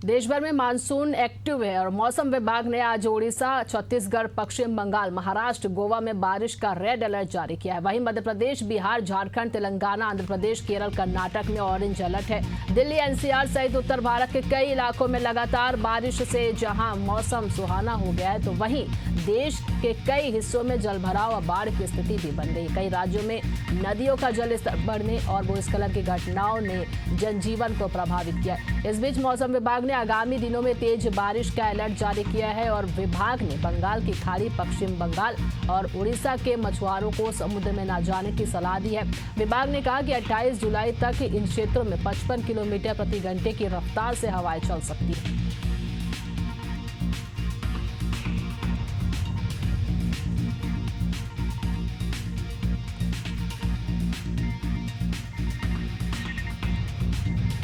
देश भर में मानसून एक्टिव है और मौसम विभाग ने आज ओडिशा, छत्तीसगढ़, पश्चिम बंगाल, महाराष्ट्र, गोवा में बारिश का रेड अलर्ट जारी किया है। वहीं मध्य प्रदेश, बिहार, झारखंड, तेलंगाना, आंध्र प्रदेश, केरल, कर्नाटक में ऑरेंज अलर्ट है। दिल्ली, एनसीआर सहित उत्तर भारत के कई इलाकों में लगातार बारिश से जहां मौसम सुहाना हो गया है, तो वहीं देश के कई हिस्सों में जलभराव और बाढ़ की स्थिति भी बन गई। कई राज्यों में नदियों का जल स्तर बढ़ने और भूस्खलन की घटनाओं ने जनजीवन को प्रभावित किया। इस बीच मौसम विभाग ने आगामी दिनों में तेज बारिश का अलर्ट जारी किया है और विभाग ने बंगाल की खाड़ी, पश्चिम बंगाल और उड़ीसा के मछुआरों को समुद्र में न जाने की सलाह दी है। विभाग ने कहा कि 28 जुलाई तक इन क्षेत्रों में 55 किलोमीटर प्रति घंटे की रफ्तार से हवाएं चल सकती हैं।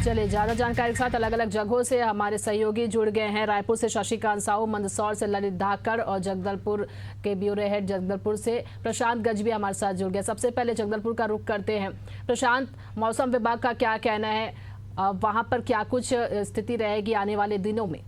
चलिए, ज्यादा जानकारी के साथ अलग अलग जगहों से हमारे सहयोगी जुड़ गए हैं। रायपुर से शशिकांत साहू, मंदसौर से ललित धाकड़ और जगदलपुर के ब्यूरो हेड जगदलपुर से प्रशांत गजबी हमारे साथ जुड़ गए। सबसे पहले जगदलपुर का रुख करते हैं। प्रशांत, मौसम विभाग का क्या कहना है, वहां पर क्या कुछ स्थिति रहेगी आने वाले दिनों में?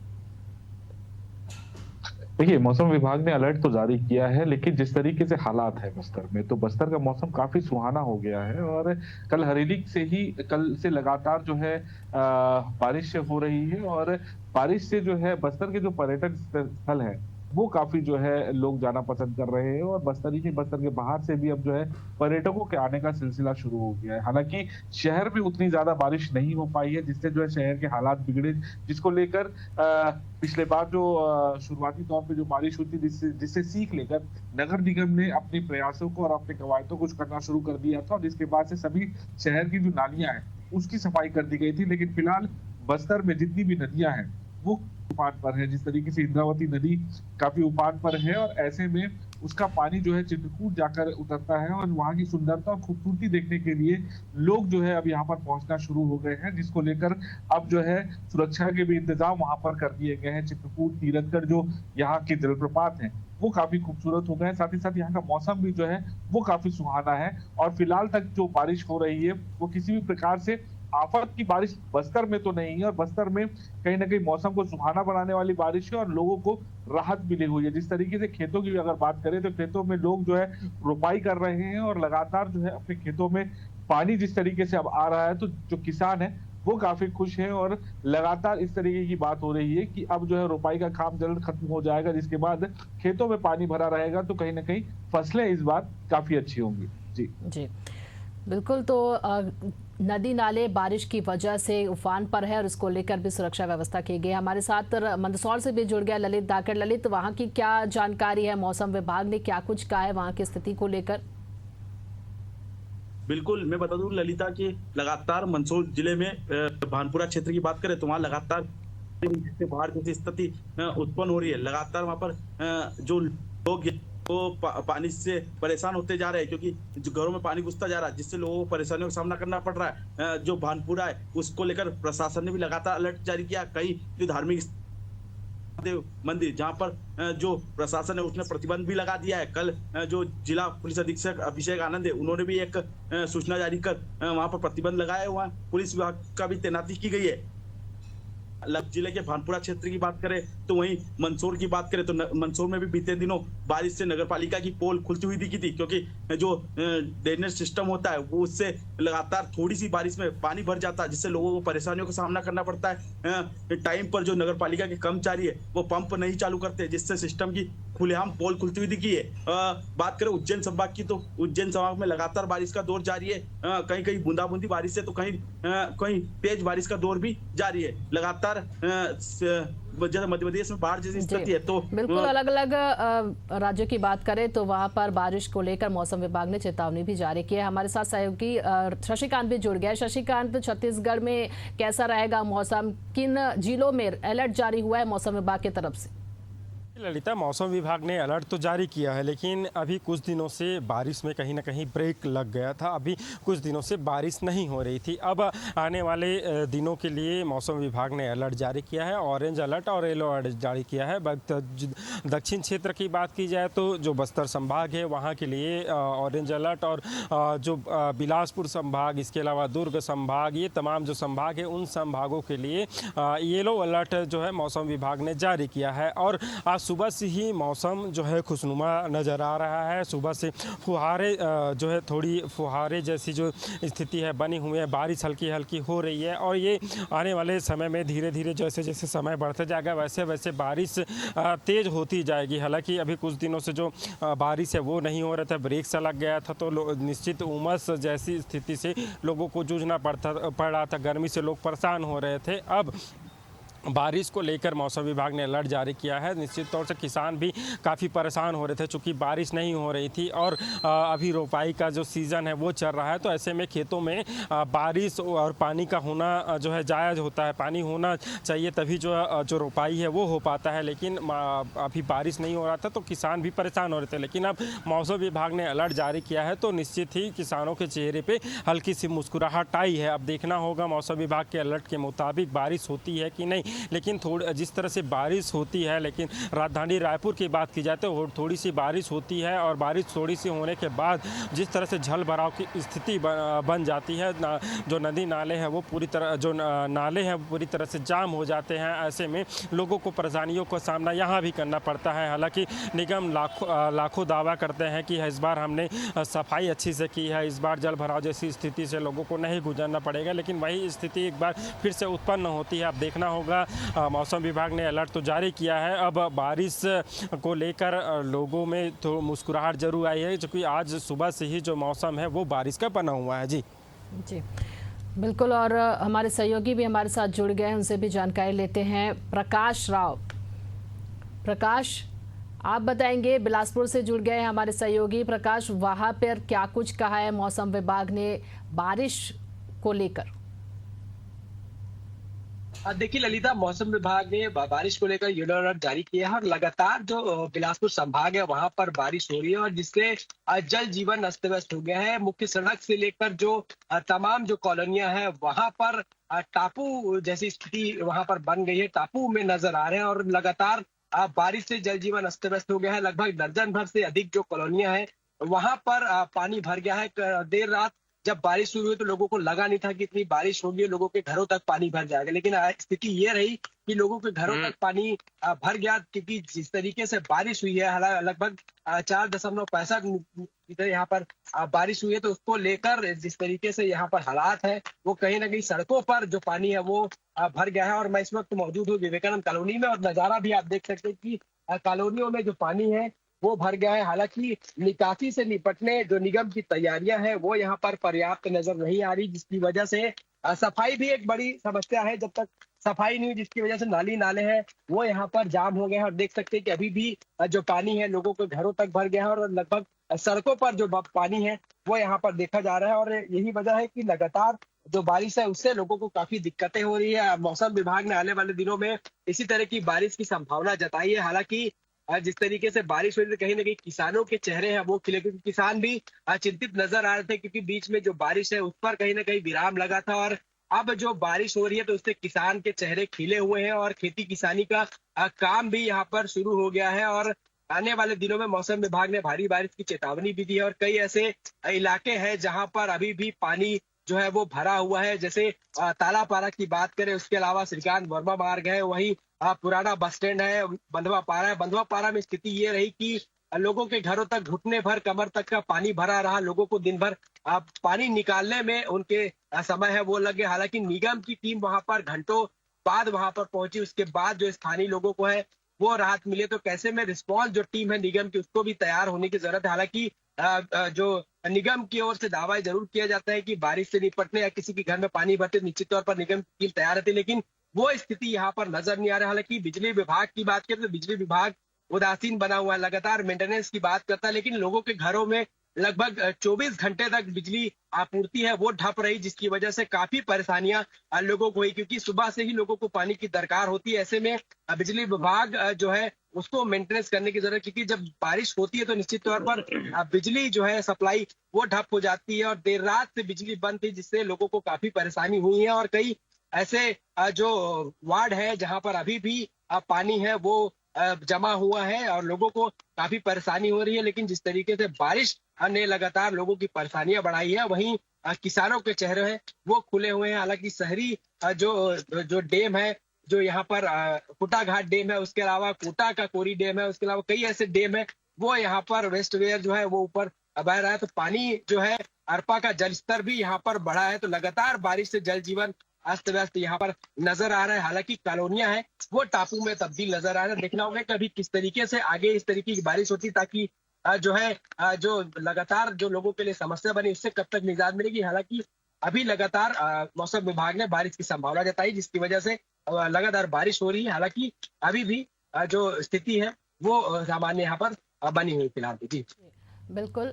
देखिए, मौसम विभाग ने अलर्ट तो जारी किया है, लेकिन जिस तरीके से हालात है बस्तर में, तो बस्तर का मौसम काफी सुहाना हो गया है और कल हरेली से ही कल से लगातार जो है बारिश हो रही है और बारिश से जो है बस्तर के जो पर्यटन स्थल है वो काफी जो है लोग जाना पसंद कर रहे हैं और बस्तर ही नहीं, बस्तर के बाहर से भी अब जो है पर्यटकों के आने का सिलसिला शुरू हो गया है। हालांकि शहर में उतनी ज्यादा बारिश नहीं हो पाई है, जिससे जो है शहर के हालात बिगड़े, जिसको लेकर पिछले बार जो शुरुआती तौर पे जो बारिश हुई थी, जिससे सीख लेकर नगर निगम ने अपने प्रयासों को और अपने कवायदों को करना शुरू कर दिया था और जिसके बाद से सभी शहर की जो नालियां हैं उसकी सफाई कर दी गई थी। लेकिन फिलहाल बस्तर में जितनी भी नदियां हैं वो उफान पर है। जिस तरीके से इंद्रावती नदी काफी उफान पर है और ऐसे में उसका पानी जो है चित्रकूट जाकर उतरता है और वहां की सुंदरता और खूबसूरती देखने के लिए लोग जो है अब यहाँ पर पहुंचना शुरू हो गए हैं, जिसको लेकर अब जो है सुरक्षा के भी इंतजाम वहां पर कर दिए गए हैं। चित्रकूट, तीरथगढ़ जो यहाँ के जलप्रपात हैं वो काफी खूबसूरत हो गए हैं। साथ ही साथ यहाँ का मौसम भी जो है वो काफी सुहाना है और फिलहाल तक जो बारिश हो रही है वो किसी भी प्रकार से आफत की बारिश बस्तर में तो नहीं है और बस्तर में कहीं ना कहीं मौसम को सुहाना बनाने वाली बारिश है और लोगों को राहत मिली हुई है। जिस तरीके से खेतों की भी अगर बात करें तो खेतों में लोग जो है रोपाई कर रहे हैं और लगातार जो है अपने खेतों में पानी जिस तरीके से अब आ रहा है तो जो किसान है वो काफी खुश है और लगातार इस तरीके की बात हो रही है कि अब जो है रोपाई का काम जल्द खत्म हो जाएगा, जिसके बाद खेतों में पानी भरा रहेगा तो कहीं ना कहीं फसलें इस बार काफी अच्छी होंगी। जी जी बिल्कुल। तो नदी नाले बारिश की वजह से उफान पर है और इसको लेकर भी सुरक्षा व्यवस्था की गई। हमारे साथ मंदसौर से भी जुड़ गया ललित धाकड़। ललित, वहां की क्या जानकारी है, मौसम विभाग ने क्या कुछ कहा है वहां की स्थिति को लेकर? बिल्कुल, मैं बता दूं ललिता कि लगातार मंदसौर जिले में भानपुरा क्षेत्र की बात करें तो वहाँ लगातार बाढ़ जैसी स्थिति उत्पन्न हो रही है। लगातार वहाँ पर जो लोग वो पानी से परेशान होते जा रहे हैं क्योंकि जो घरों में पानी घुसता जा रहा है, जिससे लोगों को परेशानियों का सामना करना पड़ रहा है। जो भानपुरा है उसको लेकर प्रशासन ने भी लगातार अलर्ट जारी किया। कई जो धार्मिक मंदिर जहां पर जो प्रशासन है उसने प्रतिबंध भी लगा दिया है। कल जो जिला पुलिस अधीक्षक अभिषेक आनंद है उन्होंने भी एक सूचना जारी कर वहां पर प्रतिबंध लगाया। वहां पुलिस विभाग का भी तैनाती की गई है। जिले के भानपुरा क्षेत्र की बात करें तो वहीं मंदसौर की बात करें तो मंदसौर में भी बीते दिनों बारिश से नगरपालिका की पोल खुलती हुई दिखी थी, क्योंकि जो ड्रेनेज सिस्टम होता है वो उससे लगातार थोड़ी सी बारिश में पानी भर जाता है, जिससे लोगों को परेशानियों का सामना करना पड़ता है। टाइम पर जो नगरपालिका के कर्मचारी है वो पंप नहीं चालू करते, जिससे सिस्टम की खुलेआम पोल खुलती हुई दिखी है। बात करें उज्जैन संभाग की तो उज्जैन संभाग में लगातार बारिश का दौर जारी है। कहीं कहीं बूंदाबूंदी बारिश है तो कहीं तेज बारिश का दौर भी जारी है। लगातार मध्य प्रदेश में बाढ़ जैसी स्थिति है। तो बिल्कुल अलग अलग राज्यों की बात करें तो वहां पर बारिश को लेकर मौसम विभाग ने चेतावनी भी जारी की है। हमारे साथ सहयोगी शशिकांत भी जुड़ गया। शशिकांत, छत्तीसगढ़ में कैसा रहेगा मौसम, किन जिलों में अलर्ट जारी हुआ है मौसम विभाग की तरफ से? ललिता, मौसम विभाग ने अलर्ट तो जारी किया है, लेकिन अभी कुछ दिनों से बारिश में कहीं ना कहीं ब्रेक लग गया था। अभी कुछ दिनों से बारिश नहीं हो रही थी। अब आने वाले दिनों के लिए मौसम विभाग ने अलर्ट जारी किया है, ऑरेंज अलर्ट और येलो अलर्ट जारी किया है। दक्षिण क्षेत्र की बात की जाए तो जो बस्तर संभाग है वहाँ के लिए ऑरेंज अलर्ट, और जो बिलासपुर संभाग, इसके अलावा दुर्ग संभाग, ये तमाम जो संभाग है उन संभागों के लिए येलो अलर्ट जो है मौसम विभाग ने जारी किया है। और आज सुबह से ही मौसम जो है खुशनुमा नज़र आ रहा है। सुबह से फुहारे जो है, थोड़ी फुहारे जैसी जो स्थिति है बनी हुई है, बारिश हल्की हल्की हो रही है। और ये आने वाले समय में धीरे धीरे जैसे जैसे समय बढ़ते जाएगा वैसे वैसे बारिश तेज़ होती जाएगी। हालांकि अभी कुछ दिनों से जो बारिश है वो नहीं हो रहा था, ब्रेक सा लग गया था, तो निश्चित उमस जैसी स्थिति से लोगों को जूझना पड़ रहा था। गर्मी से लोग परेशान हो रहे थे। अब बारिश को लेकर मौसम विभाग ने अलर्ट जारी किया है। निश्चित तौर से किसान भी काफ़ी परेशान हो रहे थे, चूँकि बारिश नहीं हो रही थी और अभी रोपाई का जो सीज़न है वो चल रहा है। तो ऐसे में खेतों में बारिश और पानी का होना जो है जायज़ होता है, पानी होना चाहिए, तभी जो रोपाई है वो हो पाता है। लेकिन अभी बारिश नहीं हो रहा था तो किसान भी परेशान हो रहे थे। लेकिन अब मौसम विभाग ने अलर्ट जारी किया है तो निश्चित ही किसानों के चेहरे पर हल्की सी मुस्कुराहट आई है। अब देखना होगा मौसम विभाग के अलर्ट के मुताबिक बारिश होती है कि नहीं। लेकिन जिस तरह से बारिश होती है, लेकिन राजधानी रायपुर की बात की जाए तो थोड़ी सी बारिश होती है और बारिश थोड़ी सी होने के बाद जिस तरह से जल भराव की स्थिति बन जाती है, जो नदी नाले हैं वो पूरी तरह नाले हैं पूरी तरह से जाम हो जाते हैं। ऐसे में लोगों को परेशानियों का सामना यहाँ भी करना पड़ता है। हालांकि निगम लाखों दावा करते हैं कि इस बार हमने सफाई अच्छी से की है, इस बार जल भराव जैसी स्थिति से लोगों को नहीं गुजरना पड़ेगा। लेकिन वही स्थिति एक बार फिर से उत्पन्न होती है। अब देखना होगा। मौसम विभाग ने अलर्ट तो जारी किया है। अब बारिश को लेकर लोगों में तो मुस्कुराहट जरूर आई है, क्योंकि आज सुबह से ही जो मौसम है वो बारिश का बना हुआ है। जी बिल्कुल। और हमारे सहयोगी भी हमारे साथ जुड़ गए हैं, उनसे भी जानकारी लेते हैं। प्रकाश राव, प्रकाश आप बताएंगे, बिलासपुर से जुड़ गए हैं हमारे सहयोगी। प्रकाश, वहाँ पर क्या कुछ कहा है मौसम विभाग ने बारिश को लेकर? देखिए ललिता, मौसम विभाग ने बारिश को लेकर येलो अलर्ट जारी किया है और लगातार जो बिलासपुर संभाग है वहां पर बारिश हो रही है और जिससे जल जीवन अस्त व्यस्त हो गया है। मुख्य सड़क से लेकर जो तमाम जो कॉलोनियां हैं वहां पर टापू जैसी स्थिति वहां पर बन गई है, टापू में नजर आ रहे हैं और लगातार बारिश से जल जीवन अस्त व्यस्त हो गया है। लगभग दर्जन भर से अधिक जो कॉलोनियां हैं वहां पर पानी भर गया है। देर रात जब बारिश शुरू हुई तो लोगों को लगा नहीं था कि इतनी बारिश होगी, लोगों के घरों तक पानी भर जाएगा। लेकिन स्थिति ये रही कि लोगों के घरों तक पानी भर गया, क्योंकि जिस तरीके से बारिश हुई है, लगभग 4.65 मीटर यहाँ पर बारिश हुई है, तो उसको लेकर जिस तरीके से यहाँ पर हालात है वो कहीं ना कहीं सड़कों पर जो पानी है वो भर गया है। और मैं इस वक्त मौजूद हूँ विवेकानंद कॉलोनी में और नजारा भी आप देख सकते हैं कि कॉलोनियों में जो पानी है वो भर गया है। हालांकि निकासी से निपटने जो निगम की तैयारियां हैं वो यहाँ पर पर्याप्त नजर नहीं आ रही, जिसकी वजह से सफाई भी एक बड़ी समस्या है। जब तक सफाई नहीं हुई जिसकी वजह से नाली नाले हैं वो यहाँ पर जाम हो गए हैं और देख सकते हैं कि अभी भी जो पानी है लोगों के घरों तक भर गया है और लगभग सड़कों पर जो पानी है वो यहाँ पर देखा जा रहा है। और यही वजह है कि लगातार जो बारिश है उससे लोगों को काफी दिक्कतें हो रही है। मौसम विभाग ने आने वाले दिनों में इसी तरह की बारिश की संभावना जताई है। हालांकि जिस तरीके से बारिश हुई कहीं ना कहीं किसानों के चेहरे हैं वो खिले, क्योंकि किसान भी चिंतित नजर आ रहे थे, क्योंकि बीच में जो बारिश है उस पर कहीं ना कहीं विराम लगा था और अब जो बारिश हो रही है तो उससे किसान के चेहरे खिले हुए हैं और खेती किसानी का काम भी यहाँ पर शुरू हो गया है। और आने वाले दिनों में मौसम विभाग ने भारी बारिश की चेतावनी भी दी है और कई ऐसे इलाके हैं जहां पर अभी भी पानी जो है वो भरा हुआ है। जैसे तालापारा की बात करें, उसके अलावा श्रीकांत वर्मा मार्ग है, वहीं पुराना बस स्टैंड है, बंधवा पारा है। बंधवा पारा में स्थिति ये रही कि लोगों के घरों तक घुटने भर कमर तक का पानी भरा रहा। लोगों को दिन भर पानी निकालने में उनके समय है वो लगे। हालांकि निगम की टीम वहां पर घंटों बाद वहां पर पहुंची, उसके बाद जो स्थानीय लोगों को है वो राहत मिले। तो कैसे में रिस्पॉन्स जो टीम है निगम की उसको भी तैयार होने की जरूरत है। हालांकि जो निगम की ओर से दावा जरूर किया जाता है कि बारिश से निपटने या किसी के घर में पानी भरते निश्चित तौर पर निगम की टीम तैयार रहती है, लेकिन वो स्थिति यहाँ पर नजर नहीं आ रहा। हालांकि बिजली विभाग की बात करें तो बिजली विभाग उदासीन बना हुआ है, लगातार मेंटेनेंस की बात करता है, लेकिन लोगों के घरों में लगभग 24 घंटे तक बिजली आपूर्ति है वो ठप रही, जिसकी वजह से काफी परेशानियां लोगों को हुई, क्योंकि सुबह से ही लोगों को पानी की दरकार होती है। ऐसे में बिजली विभाग जो है उसको मेंटेनेंस करने की जरूरत, क्योंकि जब बारिश होती है तो निश्चित तौर पर बिजली जो है सप्लाई वो ठप हो जाती है, और देर रात से बिजली बंद थी, जिससे लोगों को काफी परेशानी हुई है। और कई ऐसे जो वार्ड है जहां पर अभी भी पानी है वो जमा हुआ है और लोगों को काफी परेशानी हो रही है। लेकिन जिस तरीके से बारिश ने लगातार लोगों की परेशानियां बढ़ाई है, वहीं किसानों के चेहरे हैं वो खुले हुए हैं। हालांकि शहरी जो डैम है, जो यहाँ पर कुटा घाट डैम है, उसके अलावा कोटा का कोरी डैम है, उसके अलावा कई ऐसे डैम है वो यहाँ पर वेस्ट वेयर जो है वो ऊपर बह रहा है। तो पानी जो है अरपा का जलस्तर भी यहाँ पर बढ़ा है। तो लगातार बारिश से जल जीवन अस्त व्यस्त यहाँ पर नजर आ रहा है। हालांकि कॉलोनियां हैं वो टापू में तब्दील नजर आ रहा है। देखना होगा कि अभी किस तरीके से आगे इस तरीके की बारिश होती, ताकि जो है जो लगातार जो लोगों के लिए समस्या बनी उससे कब तक निजात मिलेगी। हालांकि अभी लगातार मौसम विभाग ने बारिश की संभावना जताई, जिसकी वजह से लगातार बारिश हो रही है। हालांकि अभी भी जो स्थिति है वो सामान्य यहाँ पर बनी हुई फिलहाल। जी बिल्कुल।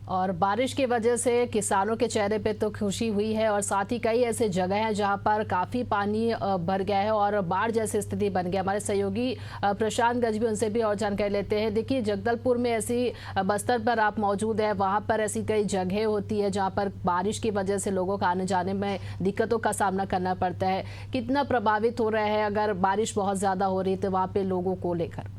और बारिश की वजह से किसानों के चेहरे पे तो खुशी हुई है, और साथ ही कई ऐसे जगह हैं जहां पर काफ़ी पानी भर गया है और बाढ़ जैसी स्थिति बन गया। हमारे सहयोगी प्रशांत गजबी, उनसे भी और जानकारी लेते हैं। देखिए, जगदलपुर में ऐसी, बस्तर पर आप मौजूद हैं, वहां पर ऐसी कई जगह होती है जहां पर बारिश की वजह से लोगों को आने जाने में दिक्कतों का सामना करना पड़ता है। कितना प्रभावित हो रहा है अगर बारिश बहुत ज़्यादा हो रही है तो वहाँ पर लोगों को लेकर?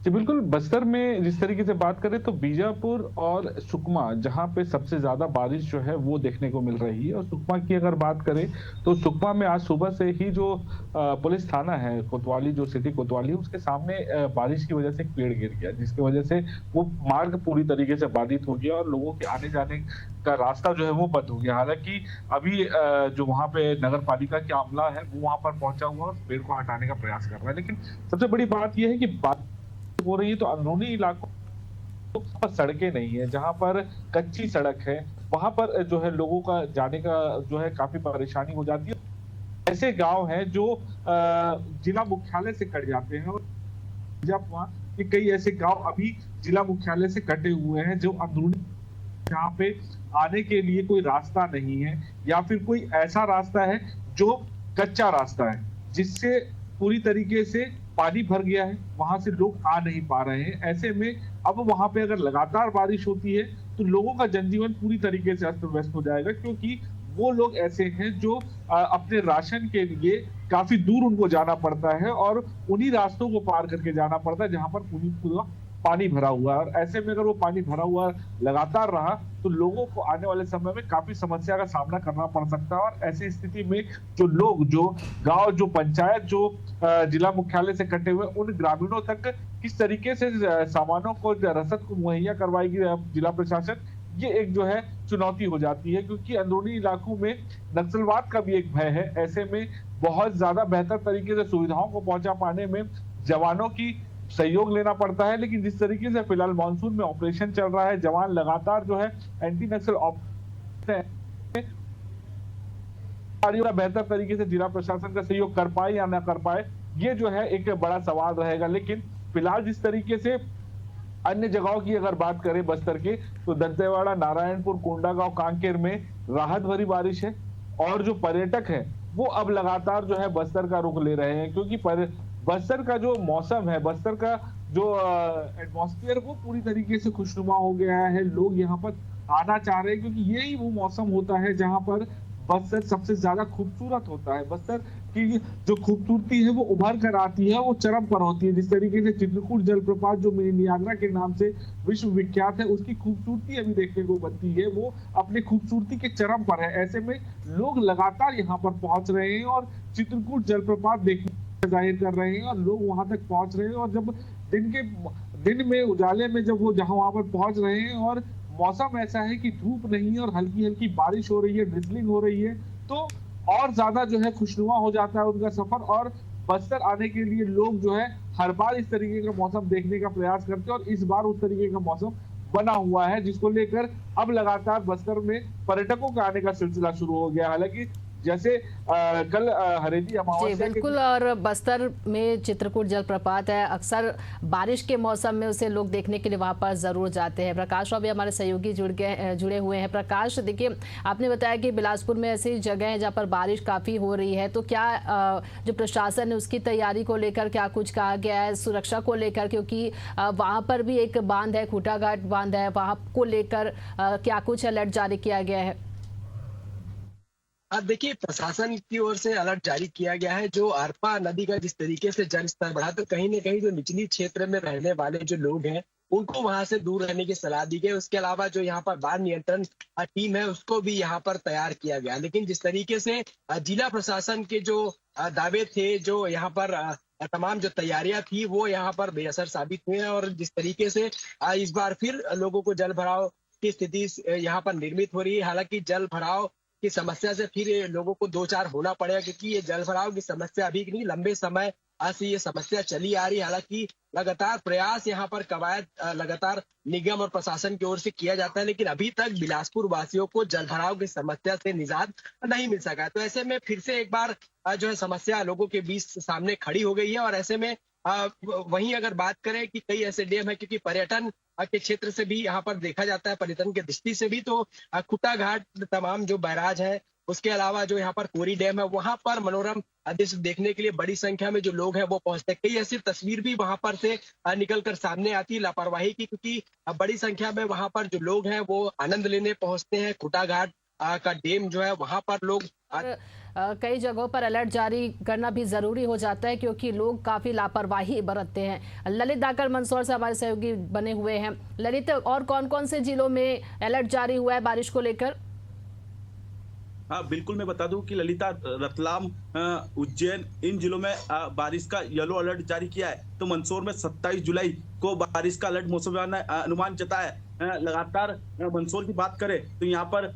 जी बिल्कुल, बस्तर में जिस तरीके से बात करें तो बीजापुर और सुकमा जहां पे सबसे ज्यादा बारिश जो है वो देखने को मिल रही है। और सुकमा की अगर बात करें तो सुकमा में आज सुबह से ही जो पुलिस थाना है कोतवाली, जो सिटी कोतवाली, उसके सामने बारिश की वजह से एक पेड़ गिर गया, जिसकी वजह से वो मार्ग पूरी तरीके से बाधित हो गया और लोगों के आने जाने का रास्ता जो है वो बंद हो गया। हालांकि अभी जो वहां पे नगर पालिका की अमला है वो वहां पर पहुंचा हुआ और पेड़ को हटाने का प्रयास कर रहा है। लेकिन सबसे बड़ी बात यह है कि हो रही है तो अंदरूनी इलाकों पर सड़कें नहीं है, जहां पर कच्ची सड़क है वहां पर जो है लोगों का जाने का जो है काफी परेशानी हो जाती है। ऐसे गांव हैं जो जिला मुख्यालय से कट जाते हैं, और कई ऐसे गांव अभी जिला मुख्यालय से कटे हुए हैं जो अंदरूनी, जहाँ पे आने के लिए कोई रास्ता नहीं है, या फिर कोई ऐसा रास्ता है जो कच्चा रास्ता है जिससे पूरी तरीके से पानी भर गया है, वहां से लोग आ नहीं पा रहे हैं। ऐसे में अब वहां पे अगर लगातार बारिश होती है तो लोगों का जनजीवन पूरी तरीके से अस्त व्यस्त हो जाएगा, क्योंकि वो लोग ऐसे हैं जो अपने राशन के लिए काफी दूर उनको जाना पड़ता है और उन्हीं रास्तों को पार करके जाना पड़ता है जहां पर पूरा पानी भरा हुआ है। और ऐसे में अगर वो पानी भरा हुआ लगातार रहा तो लोगों को आने वाले समय में काफी समस्या का सामना करना पड़ सकता है। और ऐसी स्थिति में जो लोग, जो गांव, जो पंचायत, जो जिला मुख्यालय से कटे हुए उन ग्रामीणों तक किस तरीके से सामानों को, रसद को मुहैया करवाएगी जिला प्रशासन, ये एक जो है चुनौती हो जाती है, क्योंकि अंदरूनी इलाकों में नक्सलवाद का भी एक भय है। ऐसे में बहुत ज्यादा बेहतर तरीके से सुविधाओं को पहुंचा पाने में जवानों की सहयोग लेना पड़ता है। लेकिन जिस तरीके से फिलहाल मानसून में ऑपरेशन चल रहा है, जवान लगातार जो है एंटी नक्सल बेहतर तरीके से जिला प्रशासन का सहयोग कर पाए या ना कर पाए, ये जो है एक बड़ा सवाल रहेगा। लेकिन फिलहाल जिस तरीके से अन्य जगहों की अगर बात करें बस्तर के, तो दंतेवाड़ा, नारायणपुर, कोंडागांव, कांकेर में राहत भरी बारिश है। और जो पर्यटक है वो अब लगातार जो है बस्तर का रुख ले रहे हैं, क्योंकि बस्तर का जो मौसम है, बस्तर का जो एटमॉस्फेयर, वो पूरी तरीके से खुशनुमा हो गया है। लोग यहाँ पर आना चाह रहे हैं, क्योंकि यही वो मौसम होता है जहाँ पर बस्तर सबसे ज्यादा खूबसूरत होता है। बस्तर की जो खूबसूरती है वो उभर कर आती है, वो चरम पर होती है। जिस तरीके से चित्रकूट जलप्रपात जो मिनी नियाग्रा के नाम से विश्व विख्यात है, उसकी खूबसूरती अभी देखने को बनती है, वो अपनी खूबसूरती के चरम पर है। ऐसे में लोग लगातार यहाँ पर पहुंच रहे हैं और चित्रकूट जलप्रपात देखने जाहिर कर रहे हैं और लोग वहां तक पहुंच रहे हैं। और जब दिन में उजाले में जब वो जहां वहां पर पहुंच रहे हैं और मौसम ऐसा है कि धूप नहीं है और हल्की हल्की बारिश हो रही है, ड्रिजलिंग हो रही है, तो और ज्यादा जो है खुशनुमा हो जाता है उनका सफर। और बस्तर आने के लिए लोग जो है हर बार इस तरीके का मौसम देखने का प्रयास करते हैं, और इस बार उस तरीके का मौसम बना हुआ है, जिसको लेकर अब लगातार बस्तर में पर्यटकों का आने का सिलसिला शुरू हो गया। हालांकि जैसे कल हरेली जी अमावस्या के बिल्कुल। और बस्तर में चित्रकूट जलप्रपात है, अक्सर बारिश के मौसम में उसे लोग देखने के लिए वहां पर जरूर जाते हैं। प्रकाश राव भी हमारे सहयोगी जुड़े हुए हैं। प्रकाश, देखिए आपने बताया कि बिलासपुर में ऐसी जगह है जहाँ पर बारिश काफी हो रही है, तो क्या जो प्रशासन है उसकी तैयारी को लेकर क्या कुछ कहा गया है, सुरक्षा को लेकर, क्योंकि वहां पर भी एक बांध है, खूटाघाट बांध है, वहां को लेकर क्या कुछ अलर्ट जारी किया गया है? अब देखिए, प्रशासन की ओर से अलर्ट जारी किया गया है। जो अरपा नदी का जिस तरीके से जल स्तर बढ़ा, तो कहीं न कहीं जो निचली क्षेत्र में रहने वाले जो लोग हैं उनको वहां से दूर रहने की सलाह दी गई। उसके अलावा जो यहाँ पर बाढ़ नियंत्रण टीम है उसको भी यहाँ पर तैयार किया गया। लेकिन जिस तरीके से जिला प्रशासन के जो दावे थे, जो यहाँ पर तमाम जो तैयारियां थी, वो यहाँ पर बेअसर साबित हुए हैं। और जिस तरीके से इस बार फिर लोगों को जल भराव की स्थिति यहाँ पर निर्मित हो रही है। हालांकि जल भराव की समस्या से फिर लोगों को दो चार होना पड़ेगा, क्योंकि ये जल भराव की समस्या अभी नहीं, लंबे समय से ये समस्या चली आ रही है। हालांकि लगातार प्रयास यहाँ पर कवायद लगातार निगम और प्रशासन की ओर से किया जाता है, लेकिन अभी तक बिलासपुर वासियों को जल भराव की समस्या से निजात नहीं मिल सका है। तो ऐसे में फिर से एक बार जो है समस्या लोगों के बीच सामने खड़ी हो गई है। और ऐसे में वहीं अगर बात करें कि कई ऐसे डैम है, क्योंकि पर्यटन के क्षेत्र से भी यहाँ पर देखा जाता है, पर्यटन की दृष्टि से भी, तो खुट्टा घाट तमाम जो बैराज है, उसके अलावा जो यहाँ पर कोरी डैम है, वहां पर मनोरम दृश्य देखने के लिए बड़ी संख्या में जो लोग हैं वो पहुंचते हैं। कई ऐसी तस्वीर भी वहां पर से निकल कर सामने आती है लापरवाही की, क्योंकि बड़ी संख्या में वहां पर जो लोग हैं वो आनंद लेने पहुंचते हैं। खुट्टा घाट का डैम जो है वहां पर लोग कई जगहों पर अलर्ट जारी करना भी जरूरी हो जाता है, क्योंकि लोग काफी लापरवाही बरतते हैं। ललित दाकर मंदसौर से हमारे सहयोगी बने हुए हैं। ललित, और कौन कौन से जिलों में अलर्ट जारी हुआ है बारिश को लेकर? हाँ बिल्कुल, मैं बता दूं कि ललिता, रतलाम, उज्जैन, इन जिलों में बारिश का येलो अलर्ट जारी किया है। तो मंदसौर में 27 जुलाई को बारिश का अलर्ट मौसम विभाग ने अनुमान जताया है। लगातार मंदसौर की बात करें तो यहाँ पर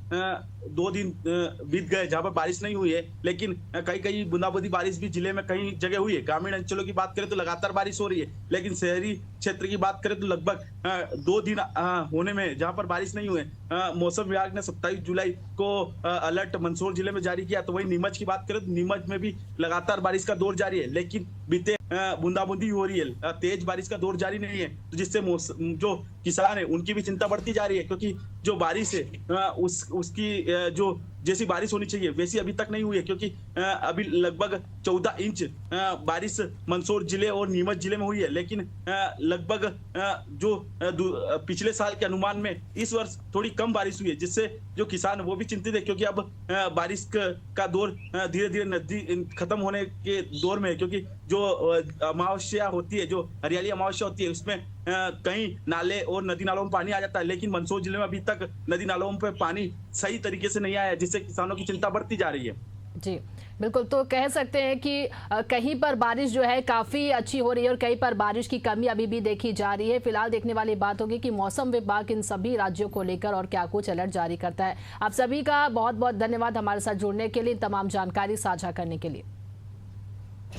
2 दिन बीत गए जहाँ पर बारिश नहीं हुई है, लेकिन कई कई बूंदाबांदी बारिश भी जिले में कई जगह हुई है। ग्रामीण अंचलों की बात करें तो लगातार बारिश हो रही है, लेकिन शहरी क्षेत्र की बात करें तो लगभग 2 दिन होने में जहाँ पर बारिश नहीं हुए। मौसम विभाग ने 27 जुलाई को अलर्ट मंदसौर जिले में जारी किया। तो वही नीमच की बात करें तो नीमच में भी लगातार बारिश का दौर जारी है, लेकिन बीते बूंदाबूंदी हो रही है, तेज बारिश का दौर जारी नहीं है। तो जिससे जो किसान है उनकी भी चिंता बढ़ती जा रही है, क्योंकि जो बारिश है उसकी जो जैसी बारिश होनी चाहिए वैसी अभी तक नहीं हुई है। क्योंकि अभी लगभग 14 इंच बारिश मंदसौर जिले और नीमच जिले में हुई है, लेकिन लगभग जो पिछले साल के अनुमान में इस वर्ष थोड़ी कम बारिश हुई है, जिससे जो किसान वो भी चिंतित है। क्योंकि अब बारिश का दौर धीरे धीरे नजदीक खत्म होने के दौर में है, क्योंकि जो अमावस्या होती है, जो हरियाली अमावस्या होती है, उसमें कई नाले और नदी नालों में पानी आ जाता है। लेकिन मंदसौर जिले में अभी तक नदी नालों पे पानी सही तरीके से नहीं आया है, जिससे किसानों की चिंता बढ़ती जा रही है। जी बिल्कुल। तो कह सकते हैं कि कहीं पर बारिश जो है काफ़ी अच्छी हो रही है और कहीं पर बारिश की कमी अभी भी देखी जा रही है। फिलहाल देखने वाली बात होगी कि मौसम विभाग इन सभी राज्यों को लेकर और क्या कुछ अलर्ट जारी करता है। आप सभी का बहुत बहुत धन्यवाद हमारे साथ जुड़ने के लिए, तमाम जानकारी साझा करने के लिए।